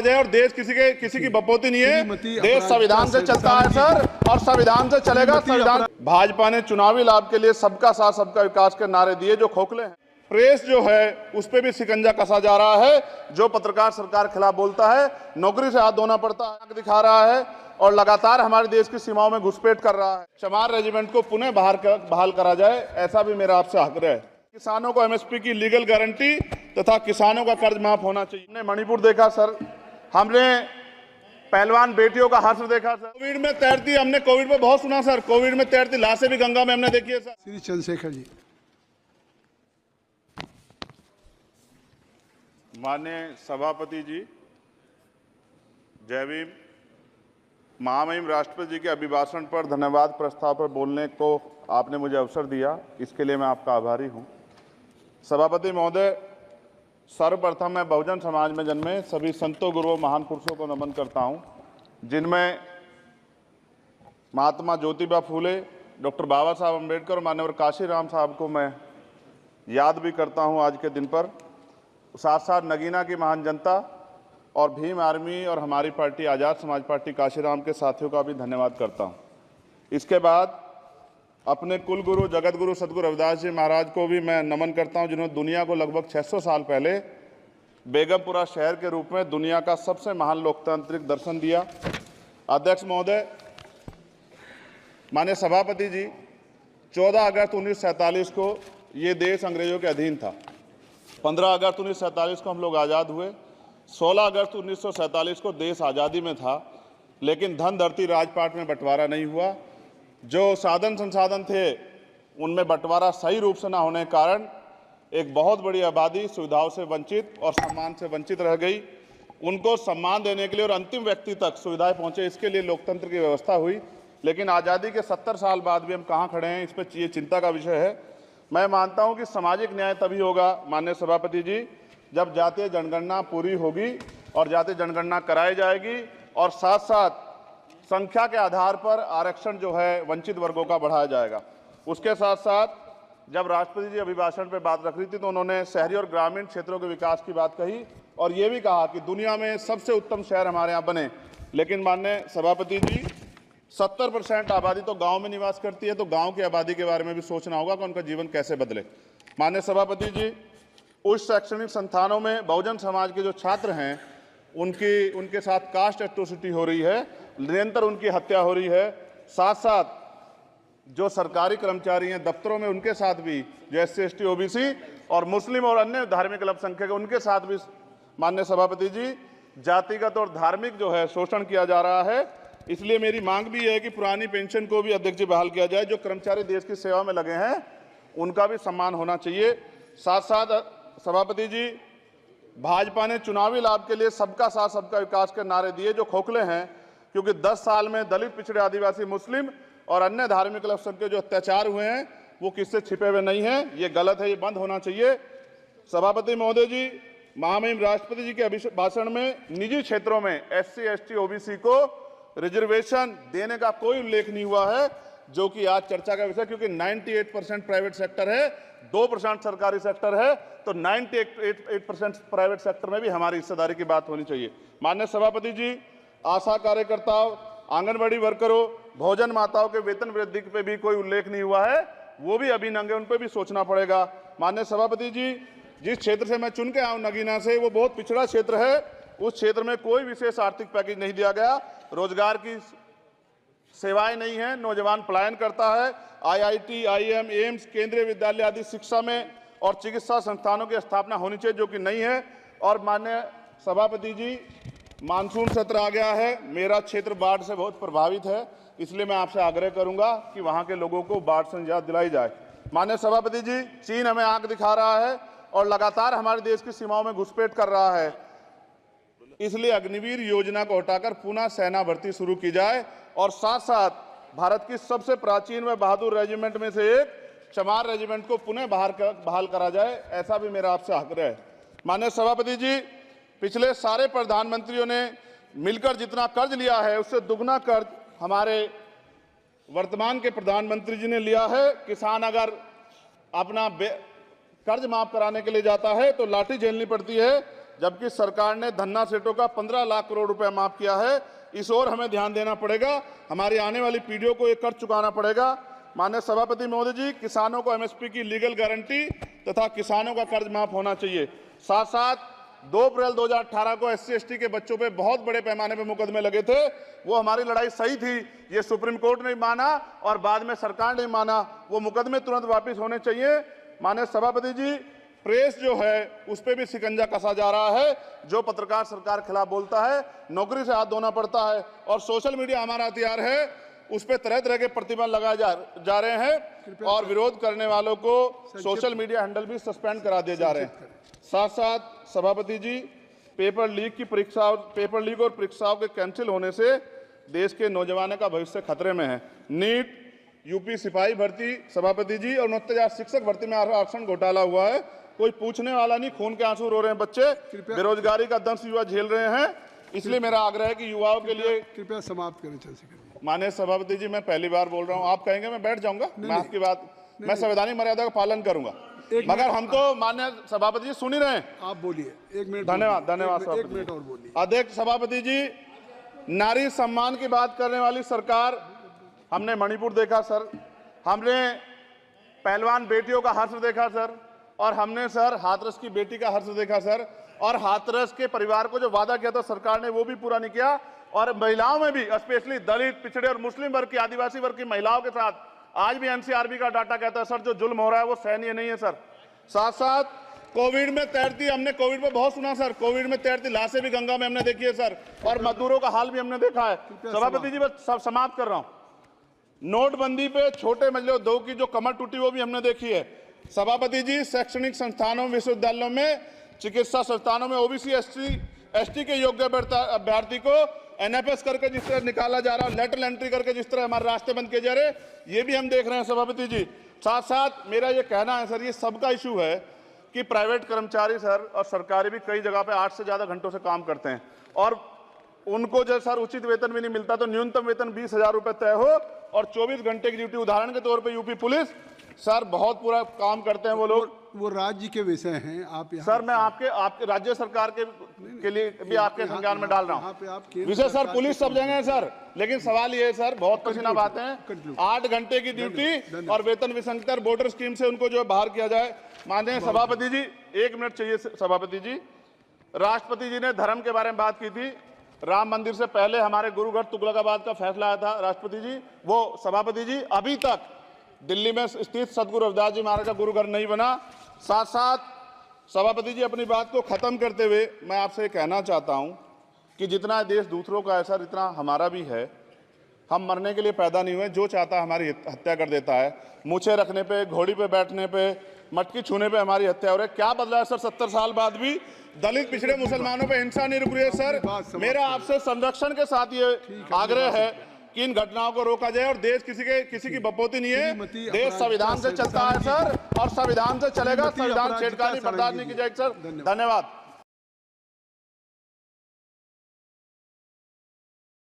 राज है और देश किसी की बपोती नहीं है। देश संविधान से चलता है सर, और संविधान से चलेगा। संविधान। भाजपा ने चुनावी लाभ के लिए सबका साथ सबका विकास के नारे दिए जो खोखले हैं। प्रेस जो है उस पर भी शिकंजा कसा जा रहा है। जो पत्रकार सरकार खिलाफ बोलता है नौकरी से हाथ धोना पड़ता है, आंख दिखा रहा है और लगातार हमारे देश की सीमाओं में घुसपैठ कर रहा है। चमार रेजिमेंट को पुनः बहाल करा जाए, ऐसा भी मेरा आपसे आग्रह है। किसानों को एमएसपी की लीगल गारंटी तथा किसानों का कर्ज माफ होना चाहिए। हमने मणिपुर देखा सर, हमने पहलवान बेटियों का हर्ष देखा सर। कोविड में तैरती, हमने कोविड में बहुत सुना सर, कोविड में तैरती लाशें भी गंगा में हमने देखी है सर। श्री चंद्रशेखर जी। माननीय सभापति जी, जय भीम। महामहिम राष्ट्रपति जी के अभिभाषण पर धन्यवाद प्रस्ताव पर बोलने को आपने मुझे अवसर दिया, इसके लिए मैं आपका आभारी हूं। सभापति महोदय, सर्वप्रथम मैं बहुजन समाज में जन्मे सभी संतों, गुरुओं, महान पुरुषों को नमन करता हूं, जिनमें महात्मा ज्योतिबा फूले, डॉक्टर बाबा साहब अम्बेडकर और मान्यवर काशीराम साहब को मैं याद भी करता हूं आज के दिन पर। साथ साथ नगीना की महान जनता और भीम आर्मी और हमारी पार्टी आज़ाद समाज पार्टी काशीराम के साथियों का भी धन्यवाद करता हूं। इसके बाद अपने कुल गुरु जगत गुरु सदगुरु रविदास जी महाराज को भी मैं नमन करता हूं, जिन्होंने दुनिया को लगभग 600 साल पहले बेगमपुरा शहर के रूप में दुनिया का सबसे महान लोकतांत्रिक दर्शन दिया। अध्यक्ष महोदय, माननीय सभापति जी, 14 अगस्त 1947 को ये देश अंग्रेजों के अधीन था। 15 अगस्त 1947 को हम लोग आज़ाद हुए। 16 अगस्त 1947 को देश आज़ादी में था, लेकिन धन धरती राजपाट में बंटवारा नहीं हुआ। जो साधन संसाधन थे उनमें बंटवारा सही रूप से न होने के कारण एक बहुत बड़ी आबादी सुविधाओं से वंचित और सम्मान से वंचित रह गई। उनको सम्मान देने के लिए और अंतिम व्यक्ति तक सुविधाएं पहुंचे, इसके लिए लोकतंत्र की व्यवस्था हुई। लेकिन आज़ादी के 70 साल बाद भी हम कहाँ खड़े हैं, इस पर ये चिंता का विषय है। मैं मानता हूं कि सामाजिक न्याय तभी होगा माननीय सभापति जी, जब जातीय जनगणना पूरी होगी और जातीय जनगणना कराई जाएगी और साथ साथ संख्या के आधार पर आरक्षण जो है वंचित वर्गों का बढ़ाया जाएगा। उसके साथ साथ जब राष्ट्रपति जी अभिभाषण पर बात रख रही थी तो उन्होंने शहरी और ग्रामीण क्षेत्रों के विकास की बात कही और ये भी कहा कि दुनिया में सबसे उत्तम शहर हमारे यहाँ बने। लेकिन माननीय सभापति जी, 70% आबादी तो गांव में निवास करती है, तो गांव की आबादी के बारे में भी सोचना होगा कि उनका जीवन कैसे बदले। माननीय सभापति जी, उच्च शैक्षणिक संस्थानों में बहुजन समाज के जो छात्र हैं उनके साथ कास्ट एट्रोसिटी हो रही है, निरंतर उनकी हत्या हो रही है। साथ साथ जो सरकारी कर्मचारी हैं दफ्तरों में, उनके साथ भी जो SC ST OBC और मुस्लिम और अन्य धार्मिक अल्पसंख्यक उनके साथ भी माननीय सभापति जी जातिगत और धार्मिक जो है शोषण किया जा रहा है। इसलिए मेरी मांग भी है कि पुरानी पेंशन को भी अध्यक्ष जी बहाल किया जाए। जो कर्मचारी देश की सेवा में लगे हैं उनका भी सम्मान होना चाहिए। साथ साथ सभापति जी, भाजपा ने चुनावी लाभ के लिए सबका साथ सबका विकास के नारे दिए जो खोखले हैं, क्योंकि 10 साल में दलित, पिछड़े, आदिवासी, मुस्लिम और अन्य धार्मिक अल्पसंख्यक जो अत्याचार हुए हैं वो किससे छिपे हुए नहीं हैं। ये गलत है, ये बंद होना चाहिए। सभापति महोदय जी, महामहिम राष्ट्रपति जी के अभिभाषण में निजी क्षेत्रों में SC ST OBC को रिजर्वेशन देने का कोई उल्लेख नहीं हुआ है, जो कि आज चर्चा का विषय, क्योंकि 98% प्राइवेट सेक्टर है, 2% सरकारी सेक्टर है, तो 98% प्राइवेट सेक्टर में भी हमारी हिस्सेदारी की बात होनी चाहिए। माननीय सभापति जी, आशा कार्यकर्ताओं, आंगनबाड़ी वर्करों, भोजन माताओं के वेतन वृद्धि पे भी कोई उल्लेख नहीं हुआ है, वो भी अभी नंगे, उन पर भी सोचना पड़ेगा। माननीय सभापति जी, जिस क्षेत्र से मैं चुन के आऊँ नगीना से, वो बहुत पिछड़ा क्षेत्र है, उस क्षेत्र में कोई विशेष आर्थिक पैकेज नहीं दिया गया, रोजगार की सेवाएं नहीं है, नौजवान पलायन करता है। IIT, IIM, एम्स, केंद्रीय विद्यालय आदि शिक्षा में और चिकित्सा संस्थानों की स्थापना होनी चाहिए, जो कि नहीं है। और माननीय सभापति जी, मानसून सत्र आ गया है, मेरा क्षेत्र बाढ़ से बहुत प्रभावित है, इसलिए मैं आपसे आग्रह करूंगा कि वहां के लोगों को बाढ़ से निजात दिलाई जाए। माननीय सभापति जी, चीन हमें आंख दिखा रहा है और लगातार हमारे देश की सीमाओं में घुसपैठ कर रहा है, इसलिए अग्निवीर योजना को हटाकर पुनः सेना भर्ती शुरू की जाए और साथ साथ भारत की सबसे प्राचीन व बहादुर रेजिमेंट में से एक चमार रेजिमेंट को पुनः बहाल करा जाए, ऐसा भी मेरा आपसे आग्रह है। माननीय सभापति जी, पिछले सारे प्रधानमंत्रियों ने मिलकर जितना कर्ज लिया है उससे दुगना कर्ज हमारे वर्तमान के प्रधानमंत्री जी ने लिया है। किसान अगर अपना कर्ज माफ कराने के लिए जाता है तो लाठी झेलनी पड़ती है, जबकि सरकार ने धन्ना सेठों का 15 लाख करोड़ रुपए माफ किया है। इस ओर हमें ध्यान देना पड़ेगा, हमारी आने वाली पीढ़ियों को ये कर चुकाना पड़ेगा। माननीय सभापति महोदय जी, किसानों को एमएसपी की लीगल गारंटी तथा किसानों का कर्ज माफ होना चाहिए। साथ साथ 2 अप्रैल 2018 को SC/ST के बच्चों पे बहुत बड़े पैमाने पे मुकदमे लगे थे। वो हमारी लड़ाई सही थी, ये सुप्रीम कोर्ट ने माना और बाद में सरकार ने माना। वो मुकदमे तुरंत वापस होने चाहिए। माननीय सभापति जी, प्रेस जो है उस पर भी शिकंजा कसा जा रहा है। जो पत्रकार सरकार के खिलाफ बोलता है, नौकरी से हाथ धोना पड़ता है। और सोशल मीडिया हमारा हथियार है, उस पर तरह तरह के प्रतिबंध लगाए जा रहे हैं और विरोध करने वालों को सोशल मीडिया हैंडल भी सस्पेंड करा दिए जा रहे हैं। साथ साथ सभापति जी, पेपर लीक और परीक्षाओं के कैंसिल होने से देश के नौजवानों का भविष्य खतरे में है। नीट, यूपी सिपाही भर्ती सभापति जी और 69,000 शिक्षक भर्ती में आरक्षण घोटाला हुआ है, कोई पूछने वाला नहीं। खून के आंसू रो रहे हैं बच्चे, बेरोजगारी का दंश युवा झेल रहे हैं। इसलिए मेरा आग्रह है कि युवाओं के लिए कृपया समाप्त करें। चंद्रशेखर, माननीय सभापति जी, मैं पहली बार बोल रहा हूं, आप कहेंगे मैं बैठ जाऊंगा। मैं आपकी बात, मैं संवैधानिक मर्यादा का पालन करूंगा, मगर हम तो माननीय सभापति जी सुन ही रहे हैं। आप बोलिए, 1 मिनट। धन्यवाद। 1 मिनट और बोलिए। अध्यक्ष सभापति जी, नारी सम्मान की बात करने वाली सरकार, हमने मणिपुर देखा सर, हमने पहलवान बेटियों का हर्ष देखा सर, और हमने सर हाथरस की बेटी का हर्ष देखा सर। और हाथरस के परिवार को जो वादा किया था सरकार ने, वो भी पूरा नहीं किया। और महिलाओं में भी, स्पेशली दलित, पिछड़े और मुस्लिम वर्ग की, आदिवासी वर्ग की महिलाओं के साथ आज भी NCRB का डाटा कहता है सर, जो जुल्म हो रहा है वो सहनीय नहीं है सर। साथ साथ कोविड में तैरती, हमने कोविड में बहुत सुना सर, कोविड में तैरती लाशें भी गंगा में हमने देखी है सर, और मजदूरों का हाल भी हमने देखा है। सभापति जी, बस सब समाप्त कर रहा हूं। नोटबंदी पे छोटे मजले उद्योग की जो कमर टूटी वो भी हमने देखी है। सभापति जी, शैक्षणिक संस्थानों, विश्वविद्यालयों में, चिकित्सा संस्थानों में OBC ST के योग्य अभ्यर्थी को NFS करके जिस तरह निकाला जा रहा है, लेटरल एंट्री करके जिस तरह हमारे रास्ते बंद किए जा रहे, ये भी हम देख रहे हैं सभापति जी। साथ साथ मेरा ये कहना है सर, ये सबका इशू है कि प्राइवेट कर्मचारी सर और सरकारी भी कई जगह पे 8 से ज्यादा घंटों से काम करते हैं और उनको जो सर उचित वेतन भी नहीं मिलता। तो न्यूनतम वेतन 20,000 रुपए तय हो और 24 घंटे की ड्यूटी। उदाहरण के तौर पे यूपी पुलिस सर बहुत पूरा काम करते हैं वो लोग। वो राज्य के विषय हैं, आप यहाँ सर मैं आपके राज्य सरकार के लिए भी आपके संज्ञान में डाल रहा हूँ विषय सर। पुलिस सब जगह है सर, लेकिन सवाल ये है सर, बहुत पसीना बातें हैं, 8 घंटे की ड्यूटी और वेतन विसंगति, वोटर स्कीम से उनको जो है बाहर किया जाए। माननीय सभापति जी, 1 मिनट चाहिए सभापति जी। राष्ट्रपति जी ने धर्म के बारे में बात की थी। राम मंदिर से पहले हमारे गुरुघर तुगलकाबाद का फैसला आया था राष्ट्रपति जी, वो सभापति जी अभी तक दिल्ली में स्थित सदगुरु रविदास जी महाराज का गुरुघर नहीं बना। साथ साथ सभापति जी, अपनी बात को खत्म करते हुए मैं आपसे कहना चाहता हूं कि जितना देश दूसरों का है सर, इतना हमारा भी है। हम मरने के लिए पैदा नहीं हुए, जो चाहता है हमारी हत्या कर देता है। मूछें रखने पे, घोड़ी पे बैठने पे, मटकी छूने पे हमारी हत्या हो रही है। क्या बदला है सर 70 साल बाद भी? दलित, पिछड़े, मुसलमानों पे हिंसा नहीं रुक रही है सर। मेरा आपसे संरक्षण के साथ ये आग्रह है कि इन घटनाओं को रोका जाए और देश किसी की बपोती नहीं है। देश संविधान से चलता है सर और संविधान से चलेगा। संविधान छेड़खानी बर्दाश्त नहीं की जाएगी सर। धन्यवाद।